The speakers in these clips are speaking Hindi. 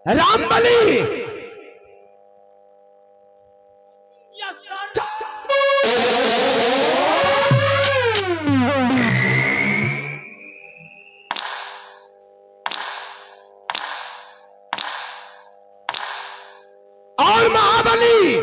रामबली और महाबली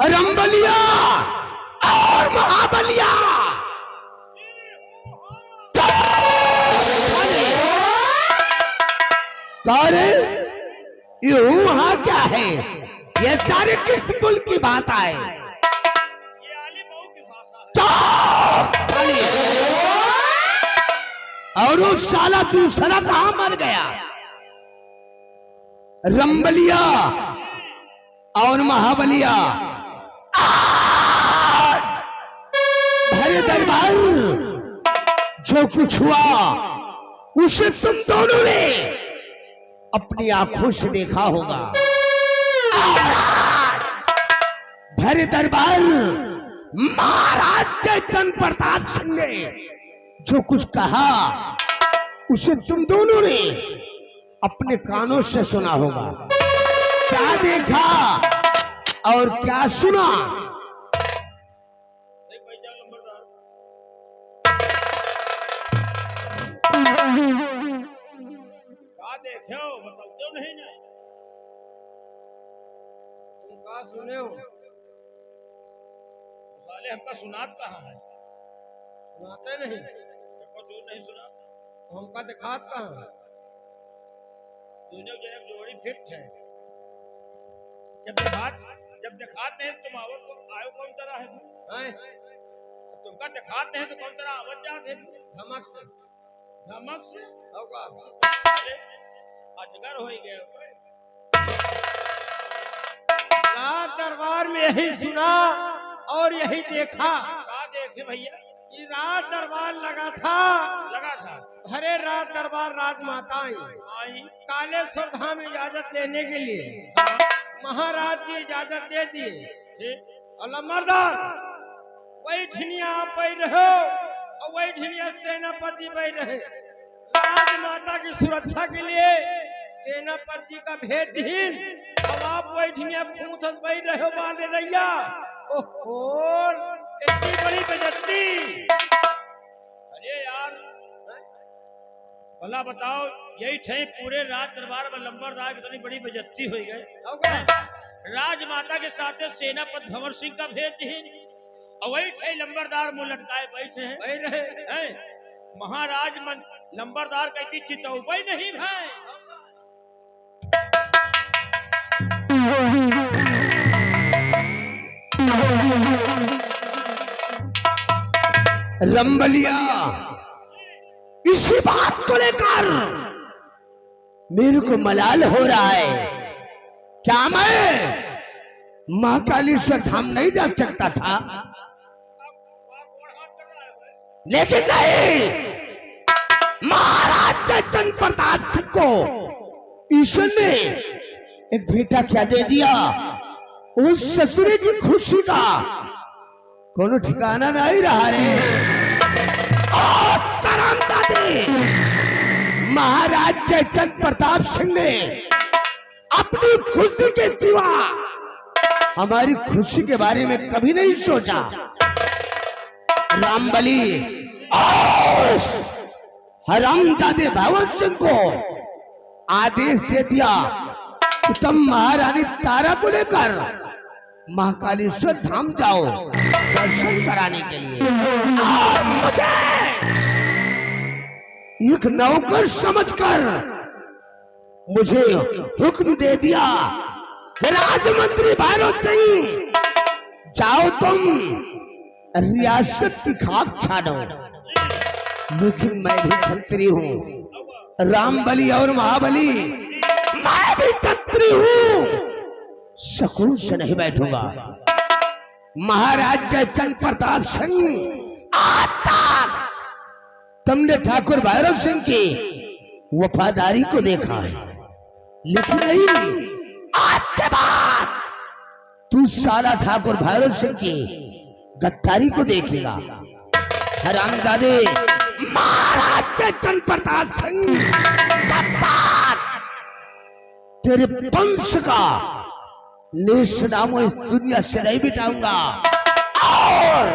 रंबलिया और महाबलिया ये वहां क्या है? ये सारे किस कुल की बात है? ये आली बहू की भाषा है। और वो साला दूसरा कहां मर गया? रंबलिया और महाबलिया भरे दरबार जो कुछ हुआ उसे तुम दोनों ने अपनी आंखों से देखा होगा। भरे दरबार महाराज चैतन्य प्रताप सिंह ने जो कुछ कहा उसे तुम दोनों ने अपने कानों से सुना होगा। क्या देखा और क्या सुना? देखे हो मतलब क्यों नहीं ना तुम कहा सुने हो? साले हमका सुनात कहाँ है? सुनाते नहीं देखो जो नहीं सुना हमका दिखात कहाँ है? दोनों जन जोड़ी फिट है। जब दिखात नहीं तुम आवत को आयो कौन तरह है? तुमका दिखात नहीं तो कौन तरह आवत जाते धमक से होगा अजगर हो गए। रात दरबार में यही सुना और यही देखा। क्या देखे भैया? ये रात दरबार लगा था भरे रात दरबार राजमाता आई कालेश्वर धाम इजाजत लेने के लिए महाराज जी इजाजत दे दिए। और लंबरदार वही ठिनिया आप पै रहे और वही ठिनिया सेनापति पै रहे। राजमाता की सुरक्षा के लिए सेनापति का भेदहीन अब आप बैठिया पूछत बैठ रहे हो बाले रैया। ओहो इतनी बड़ी बेइज्जती। अरे यार भला बताओ यही थे पूरे राज दरबार में लंबरदार कितनी बड़ी बेइज्जती हुई गए। राजमाता के साथ सेनापति भंवर सिंह का भेद ही और वही थे लंबरदार मुंह लटकाए बैठे हैं। वही रहे महाराज लंबरदार कहती चितौबई नहीं भाई। रंबलिया इसी बात को लेकर मेरे को मलाल हो रहा है। क्या मैं महाकालेश्वर धाम नहीं जा सकता था? लेकिन नहीं, महाराज चंद्र प्रताप सिंह को ईश्वर ने एक बेटा क्या दे दिया, उस ससुरे की खुशी का कोनो ठिकाना नहीं रहा रे। महाराज जयचंद प्रताप सिंह ने अपनी खुशी के सिवा हमारी खुशी के बारे में कभी नहीं सोचा। रामबली और हरामजादे भंवर सिंह को आदेश दे दिया कि तुम महारानी तारा को लेकर महाकालेश्वर धाम जाओ दर्शन कराने के लिए। और मुझे एक नौकर समझकर मुझे हुक्म दे दिया कि राजमंत्री भैरव सिंह जाओ तुम रियासत की खाक छानो। लेकिन मैं भी छत्री हूँ, रामबली और महाबली मैं भी छत्री हूँ, सुकून से नहीं बैठूंगा। महाराज जयचंद प्रताप सिंह आता तुमने ठाकुर भैरव सिंह की वफादारी को देखा है, लेकिन नहीं आज के बाद तू साला ठाकुर भैरव सिंह की गद्दारी को देखेगा। हरामजादे महाराज जयचंद प्रताप सिंह गद्दार, तेरे वंश का नेश नामो इस दुनिया से नहीं बिठाऊंगा और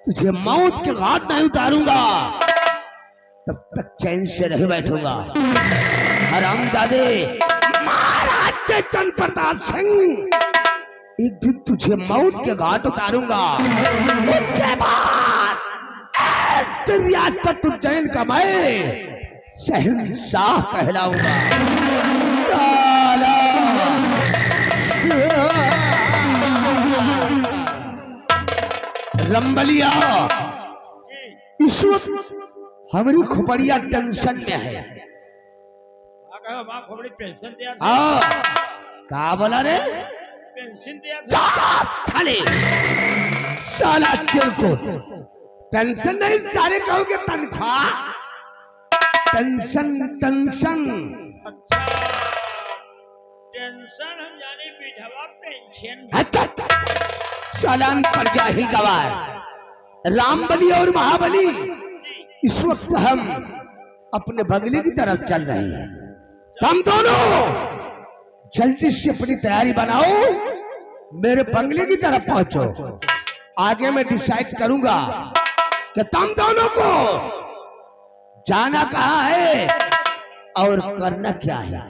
तुझे मौत के घाट नहीं उतारूंगा, तब तक चैन से नहीं बैठूंगा। हरामजादे महाराज जयचंद प्रताप सिंह एक दिन तुझे मौत के घाट उतारूंगा, उसके बाद ऐसी रियासत उज्जैन का मैं शहंशाह कहलाऊंगा। रंबलिया इस वक्त हमारी खोपड़िया टेंशन में है। पेंशन दिया कहा बोला रे? पेंशन दिया साले साला को पेंशन नहीं, सारे कहोगे तनख्वाह। टेंशन टेंशन अच्छा टेंशन हम जाने विधवा पेंशन। अच्छा सलाम पर जाहिल गवार। रामबली और महाबली इस वक्त हम अपने बंगले की तरफ चल रहे हैं। तुम दोनों जल्दी से अपनी तैयारी बनाओ, मेरे बंगले की तरफ पहुंचो। आगे मैं डिसाइड करूंगा कि तुम दोनों को जाना कहां है और करना क्या है।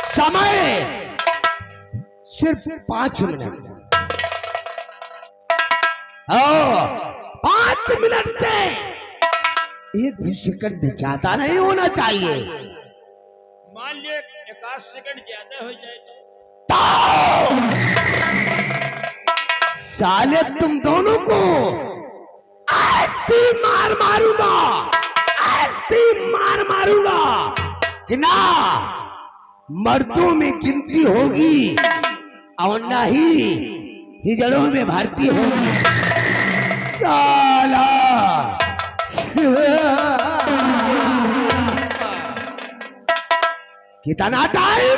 समय सिर्फ 5 मिनट। 5 मिनट से एक भी सेकंड ज्यादा नहीं होना चाहिए। मान लिया 1 सेकंड ज्यादा हो जाए साले तुम दोनों को ऐसी मार मारूंगा, ऐसी मार मारूंगा कि ना मर्दों में गिनती होगी और ना ही हिजड़ों में भर्ती होगी। साला कितना टाइम?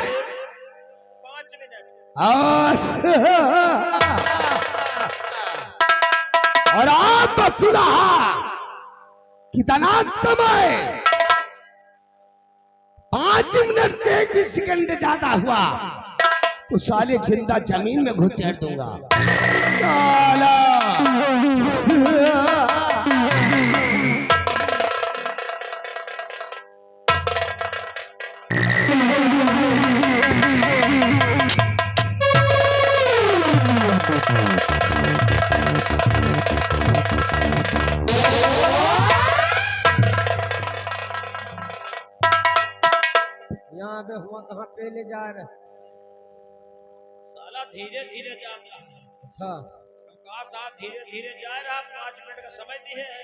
5 मिनट। और आप सुना कितना समय? 5 मिनट से 1 भी सेकंड ज्यादा हुआ तो साले जिंदा जमीन में घुसेड़ दूंगा साला। यहाँ पे हुआ कहाँ पे ले जा रहे? साला धीरे धीरे जाता है। अच्छा कहा साहब धीरे धीरे जा रहा, 5 मिनट का समय दिए है,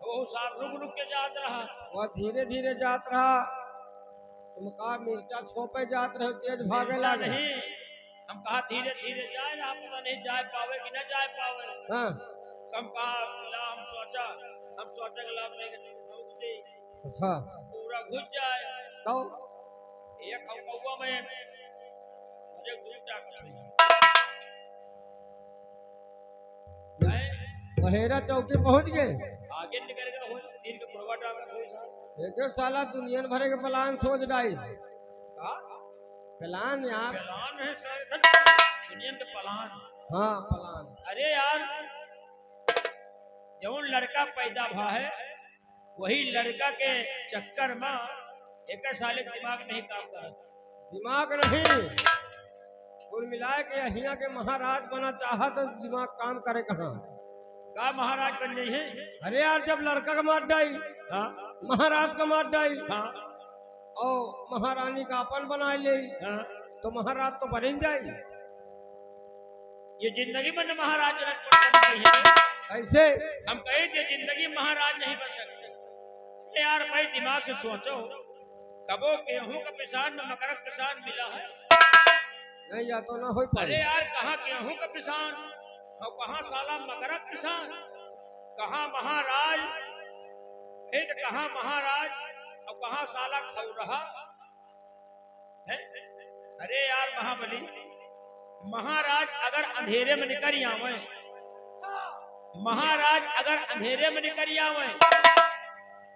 वो साहब रुक रुक के जात रहा। वह धीरे धीरे जात रहा, तुम कहा मिर्चा छोपे जात रहे, तेज भागे ऐसा लगे। नहीं, हम कहा धीरे धीरे जाए रहा, पता नहीं जा पावे कि न जा पावे। हाँ हम कहा ला, हम सोचा गला अच्छा पूरा घुस जाए तो एक कौवा में मुझे घुस बहेरा चौकी पहुंच गए। आगे निकल गया हो, तीन के पुरवा डाल कोई साहब। देखो साला दुनिया भरे के प्लान सोच डाइस। का प्लान यार? प्लान है सर, दुनिया के प्लान। हाँ प्लान। अरे यार, जौन लड़का पैदा भा है वही लड़का के चक्कर में एक साले दिमाग नहीं काम कर। दिमाग नहीं, कुल मिलाए के यहाँ के महाराज बना चाहा तो दिमाग काम करे कहाँ? का महाराज बन गई है? अरे यार जब लड़का का मार डाई, हाँ महाराज का मार डाई हाँ और महारानी का अपन बना ले, हाँ। तो महाराज तो बन जाए। ये जिंदगी में न महाराज जनक है। ऐसे हम कहे थे जिंदगी महाराज नहीं बन सकते। यार भाई दिमाग से सोचो, कबो गेहूं का किसान में मकर किसान मिला है? नहीं या तो ना हो पाए। अरे यार कहाँ गेहूं का किसान और कहाँ साला मकर किसान, कहाँ महाराज है तो कहाँ महाराज और कहाँ साला खौ रहा है। अरे यार महाबली, महाराज अगर अंधेरे में निकल आवे, महाराज अगर अंधेरे में निकल आवे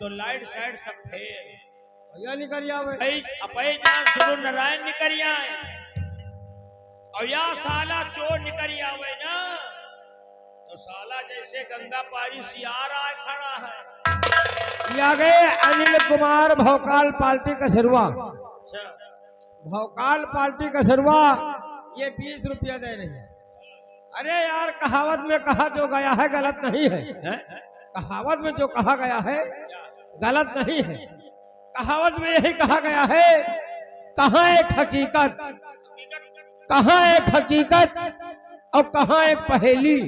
तो लाइट साइड सब फेर या निकल जावे। अपई जान सुनो नारायण निकल आए और या साला चोर निकल आवे ना तो साला जैसे गंगा पारी सियार आए खड़ा है। ये आ गए अनिल कुमार भौकाल पार्टी का सिरवा। अच्छा भौकाल पार्टी का सिरवा ये 20 रुपया दे रहे हैं। अरे यार कहावत में कहा जो गया है गलत नहीं है, कहावत में जो कहा गया है गलत नहीं है। कहावत में यही कहा गया है, कहाँ एक हकीकत, कहाँ एक हकीकत और कहाँ एक पहेली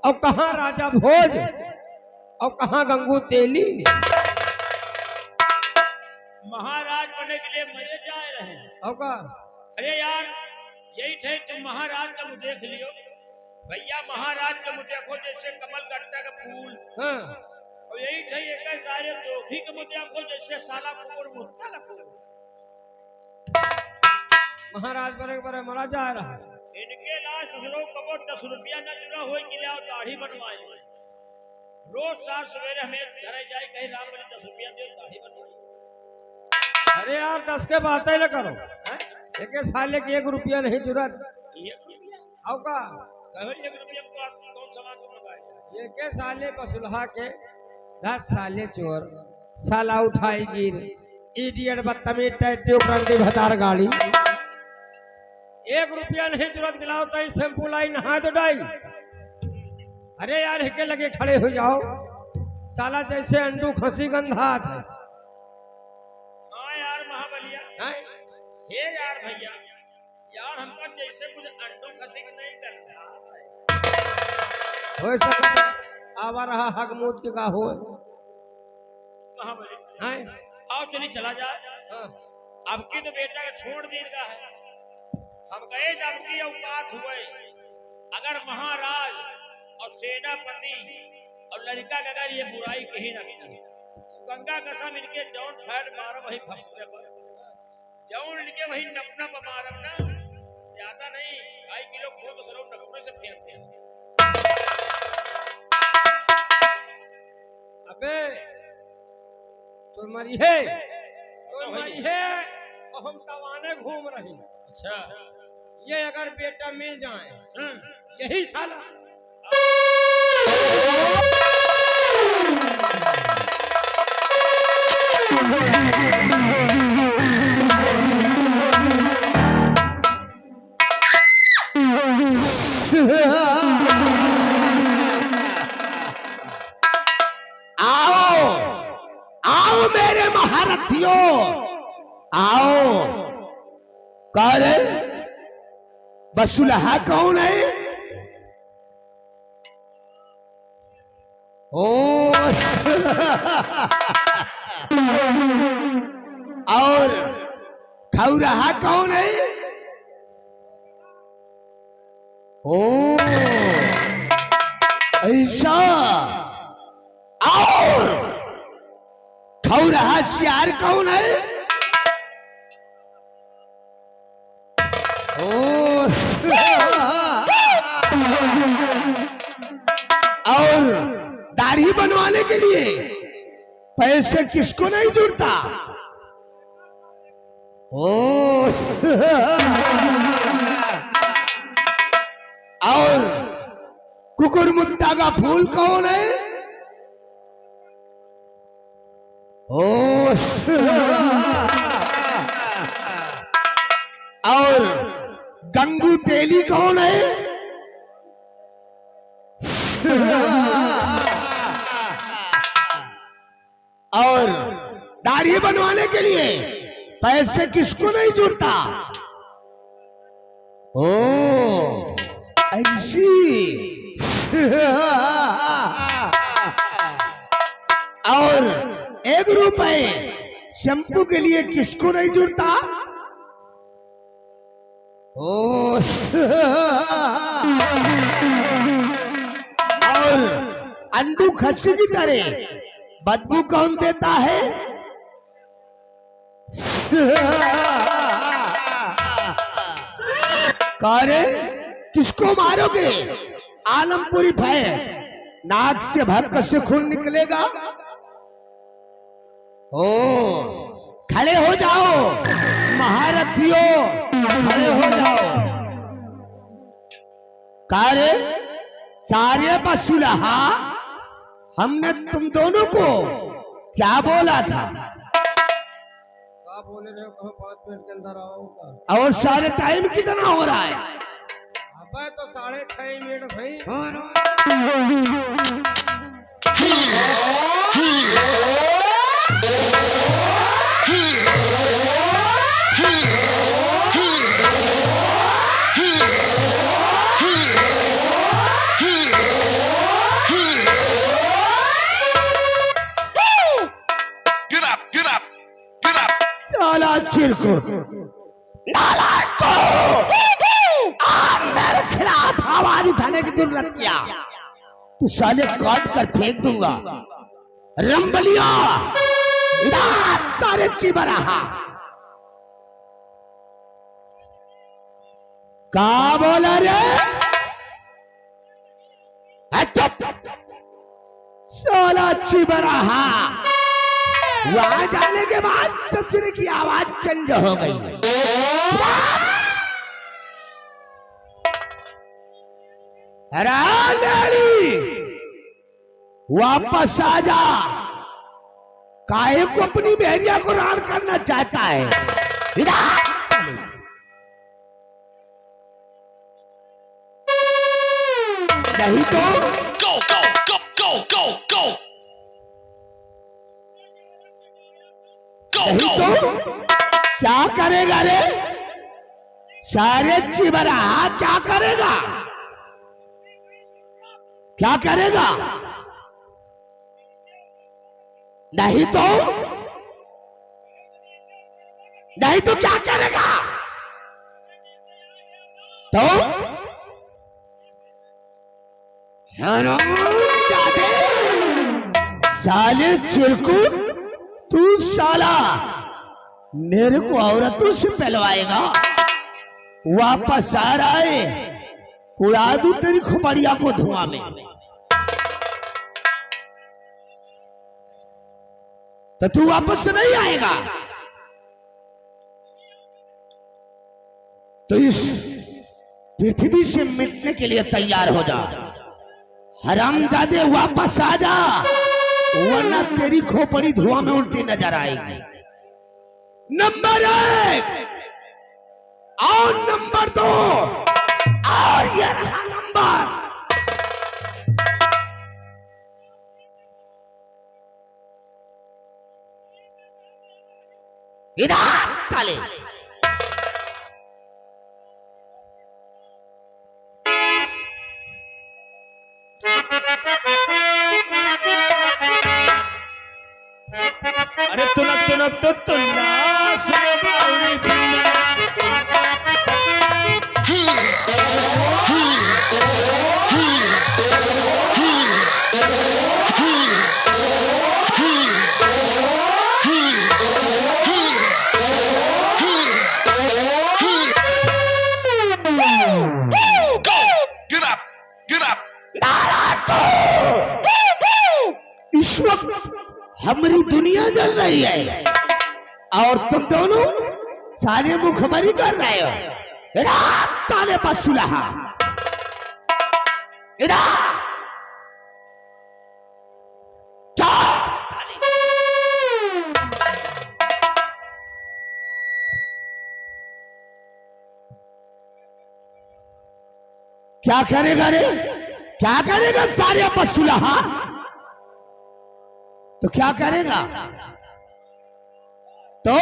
और कहाँ राजा भोज और कहाँ गंगू तेली। महाराज बनने के लिए मरे जा रहे हैं। और का अरे यार यही थे, तुम महाराज का मुझे देख लियो भैया, महाराज का मुझे देखो जैसे कमल गट्टा का फूल। हाँ। और यही थे एक सारे दोखी के मुझे देखो जैसे साला कुकुर मुत्ता लगो। महाराज बने बड़े मरा जा रहा है। इनके लाश ससुरों कबो 10 रुपया न जुड़ा हो कि ले आओ दाढ़ी बनवाए। रोज सात सवेरे हमें घर जाए कहीं राम बने 10 रुपया दे दाढ़ी बनवाए। अरे यार 10 के बात ही न करो, एक साले की 1 रुपया नहीं जरूरत। 1 रुपया आओ का कहो 1 रुपया को आप कौन सामान तुम लगाए? ये के साले बसुलहा के 10 साले चोर, साला उठाई गिर, इडियट बदतमीज टैटू प्रंडी भतार गाड़ी। 1 रुपया नहीं जरूरत, गिलाओ तो शैम्पू लाई नहा दो डाई। अरे यार हिके लगे खड़े हो जाओ, साला जैसे अंडू खसी गंधात है। हाँ यार महाबलिया, हैं? हे यार भैया, यार हमका जैसे कुछ अंडू खसी नहीं करता। हो सकता आवा रहा हगमूत के का हो। महाबली हैं? आओ चली चला जाए। हाँ। अब की तो बेटा का छोड़ देगा है। हम गए जब की औकात हुए, अगर महाराज और सेनापति और लड़का का अगर ये बुराई कहीं ना की, गंगा कसम इनके जौन फैट मारो वही फंसते पर जौन इनके वही नपना मारम ना, ज्यादा नहीं 2.5 किलो खून तो सरो नपने से फेंकते हैं। अबे तो मरी है, तो मरी है, तो हम तवाने घूम रही। अच्छा ये अगर बेटा मिल जाए यही साला आओ आओ मेरे महारथियों, आओ। कौन है? बसुलहा कौन है? ओ और खौरहा कौन है? ओ ऐसा। और खौरहा सियार कौन है? ओ और दाढ़ी बनवाने के लिए पैसे किसको नहीं जुड़ता? ओ और कुकुरमुत्ता का फूल कौन है? ओ और गंगू तेली कौन है? और दाढ़ी बनवाने के लिए पैसे किसको नहीं जुड़ता? ओ ऐसी। और 1 रुपए शैम्पू के लिए किसको नहीं जुड़ता? ओ और अंडू खच्ची की तरह बदबू कौन देता है? कौन? किसको मारोगे? आलमपुरी भय नाक से भक्क से खून निकलेगा। ओ खड़े हो जाओ महारथियों, खड़े हो जाओ। कार्य सारे बसुलहा, हमने तुम दोनों को क्या बोला था? आप बोले रहे हो कहो 5 मिनट के अंदर आओ। और सारे टाइम कितना हो रहा है? अब तो 6.5 मिनट भाई। चिरकुट नालायक को मेरे खिलाफ आवाज उठाने की जरूरत क्या? तू साले काट कर फेंक दूंगा। रंबलिया तारे चिबराहा का बोला रे? साला चिबराहा। वहां जाने के बाद ससुर की आवाज चेंज हो गई। लड़ी वापस आ जा। काहे को अपनी बहरिया को रान करना चाहता है? नहीं तो go, go, go, go, go, go. Go, नहीं go. तो क्या करेगा रे? सारे चिबरा क्या करेगा? क्या करेगा? नहीं तो क्या करेगा? तो साले चिरकुट, तू साला मेरे को औरतों से पहलवाएगा? वापस आ रहा है, उड़ा दूं तेरी खोपड़िया को धुआं में। तो तू वापस से नहीं आएगा? तो इस पृथ्वी से मिटने के लिए तैयार हो जा। हरामजादे वापस आ जा, वरना तेरी खोपड़ी धुआं में उड़ती नजर आएगी। नंबर 1 और नंबर 2 और ये रहा नंबर। इधर चले। अरे तुनक तुनक तो तुन्ना सुनो बावली बिन्ना। इस वक्त हमारी दुनिया जल रही है और तुम दोनों सारे मुखबरी कर रहे हो। ताले पर सुलहा क्या करेगा रे? क्या करेगा सारे पर सुलहा? तो क्या करेगा? तो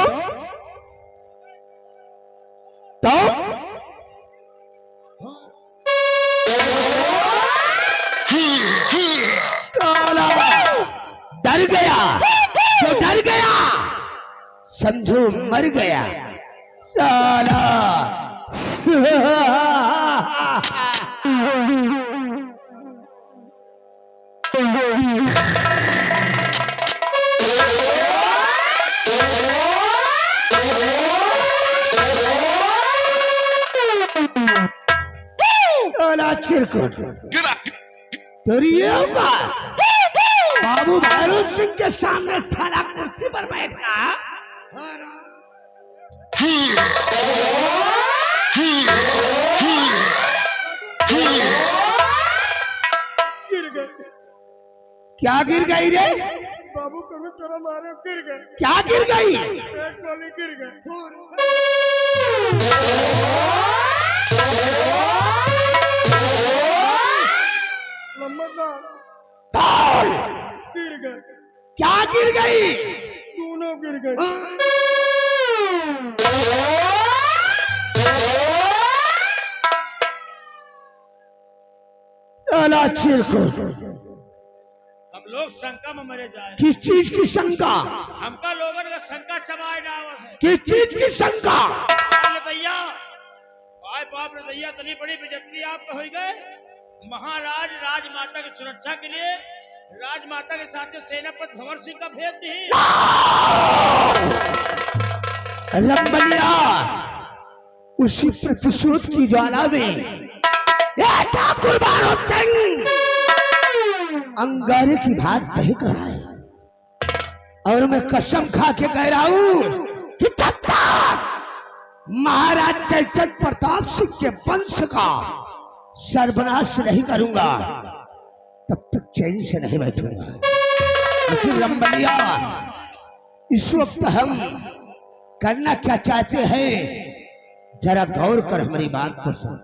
डर गया, जो डर गया समझो मर गया साला। चिरकुट तेरी ये बात बाबू भैरव सिंह के सामने साला कुर्सी पर बैठना। गिर गए। क्या गिर गई रे? बाबू कभी तरह मारे गिर गए। क्या गिर गई? एक गोली गिर गए। गिर गए। क्या गिर गई? दोनों गिर गए। साला चिरकुट हम लोग शंका में मरे जाए। किस चीज की शंका? हमका लोगन का शंका चबाए डावत है। किस चीज की शंका? दैया आय बाप रे दैया तनी बड़ी बेइज्जती आप हो गए। महाराज राजमाता की सुरक्षा के लिए राजमाता के साथ सेनापति भंवर सिंह का भेज दी। रंबलिया उसी प्रतिशोध की ज्वाला में ठाकुर बारो सिंह अंगारे की भात बहक रहा है। और मैं कसम खा के कह रहा हूं कि तब तक महाराज जयचंद प्रताप सिंह के वंश का सर्वनाश नहीं करूंगा, तब तक चैन से नहीं बैठूंगा। लेकिन रंबलिया इस वक्त हम करना क्या चाहते हैं जरा गौर कर हमारी बात को सुन।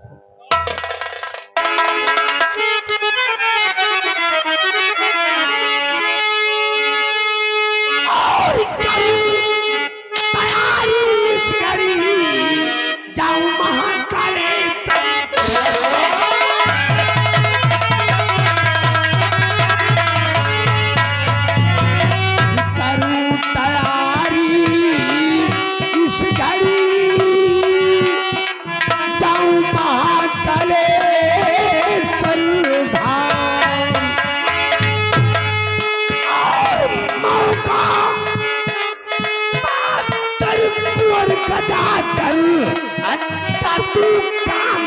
और तैयारी इस घड़ी जाऊं महाकाले करूं तैयारी इस घड़ी जाऊं महाकाले सरधाम। और मौका कर कुंवर गजा कर अच्छा तू काम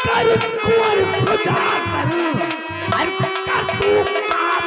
कर कुंवर गजा कर अच्छा तू काम।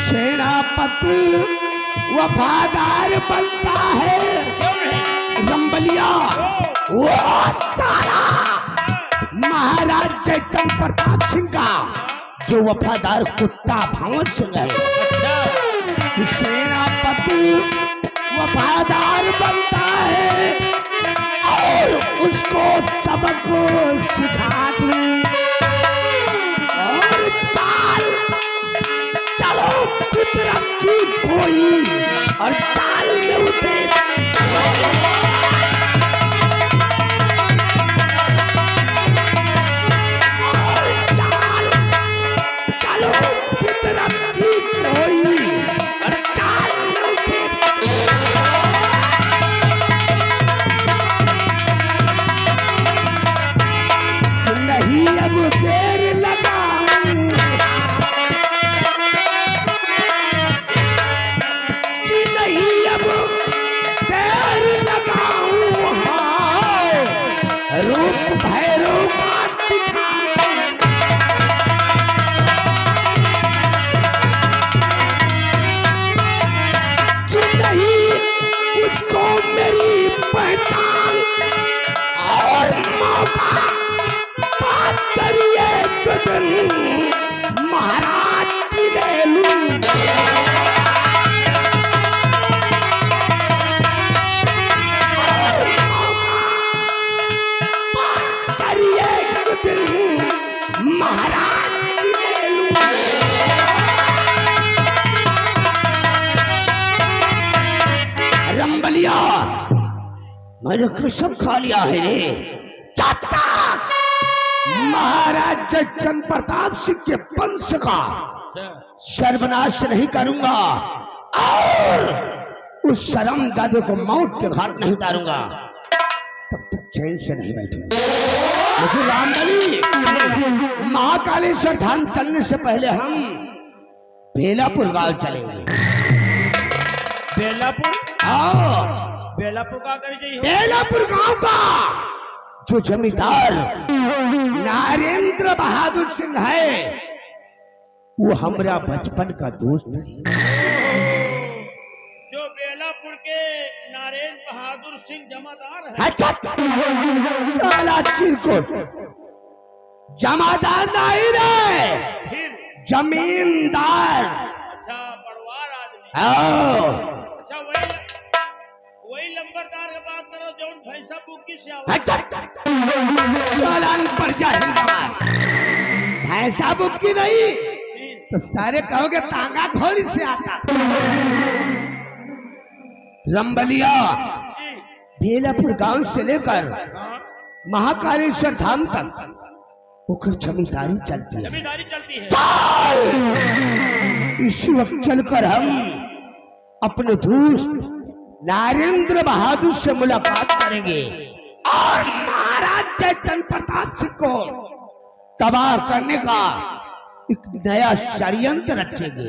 सेनापति वफादार बनता है। क्यों नहीं? रंबलिया वो साला महाराज जयचंद प्रताप सिंह का जो वफादार कुत्ता भंवर सिंह है, कि सेनापति वफादार बनता है और उसको सबक सिखा दूं और चाल चलो फितरत की कोई और चाल में उतरे। चलो फितरत की कोई और चाल में उतरे। नहीं अब देर लगाऊं कि नहीं अब देर लगाऊं, हाँ रूप भैरव का दिखाऊं। कि नहीं उसको मेरी पहचान और मौका बात करिए तो दिन महाराज की ले लूं। और मौका बात करिए तो दिन महाराज की ले लूं। रंबलिया मैंने कसम खा लिया है रे, चाहता महाराज जयचंद प्रताप सिंह के वंश का सर्वनाश नहीं करूंगा और उस शरम दादे को मौत के घाट नहीं उतारूंगा, तब तक चैन से नहीं बैठूंगा। लेकिन रामबली महाकालेश्वर धाम चलने से पहले हम बेलापुर गांव चलेंगे। बेलापुर? और बेलापुर का कर जाइए। बेलापुर गांव का जो जमींदार नरेंद्र बहादुर सिंह है वो हमारा बचपन का दोस्त है। जो बेलापुर के नरेंद्र बहादुर सिंह जमादार है। अच्छा साला चिरकुट जमादार नहीं रे, फिर जमींदार। अच्छा बड़वार आदमी। हाँ। अच्छा वही लंबरदार के बात करो जो भैंसा बुकी से आवा। अच्छा सोलन पर जाहिल गवार भैंसा बुकी नहीं तो सारे कहोगे तांगा घोड़ी से आता। रंबलिया जी। बेलापुर गांव से लेकर हाँ? महाकालेश्वर धाम तक ओकर जमींदारी चलती है। जमींदारी चलती है। चल इसी वक्त चलकर हम अपने दोस्त नरेंद्र बहादुर से मुलाकात करेंगे और महाराज जयचंद प्रताप सिंह को तबाह करने का एक नया षड्यंत्र रचेंगे।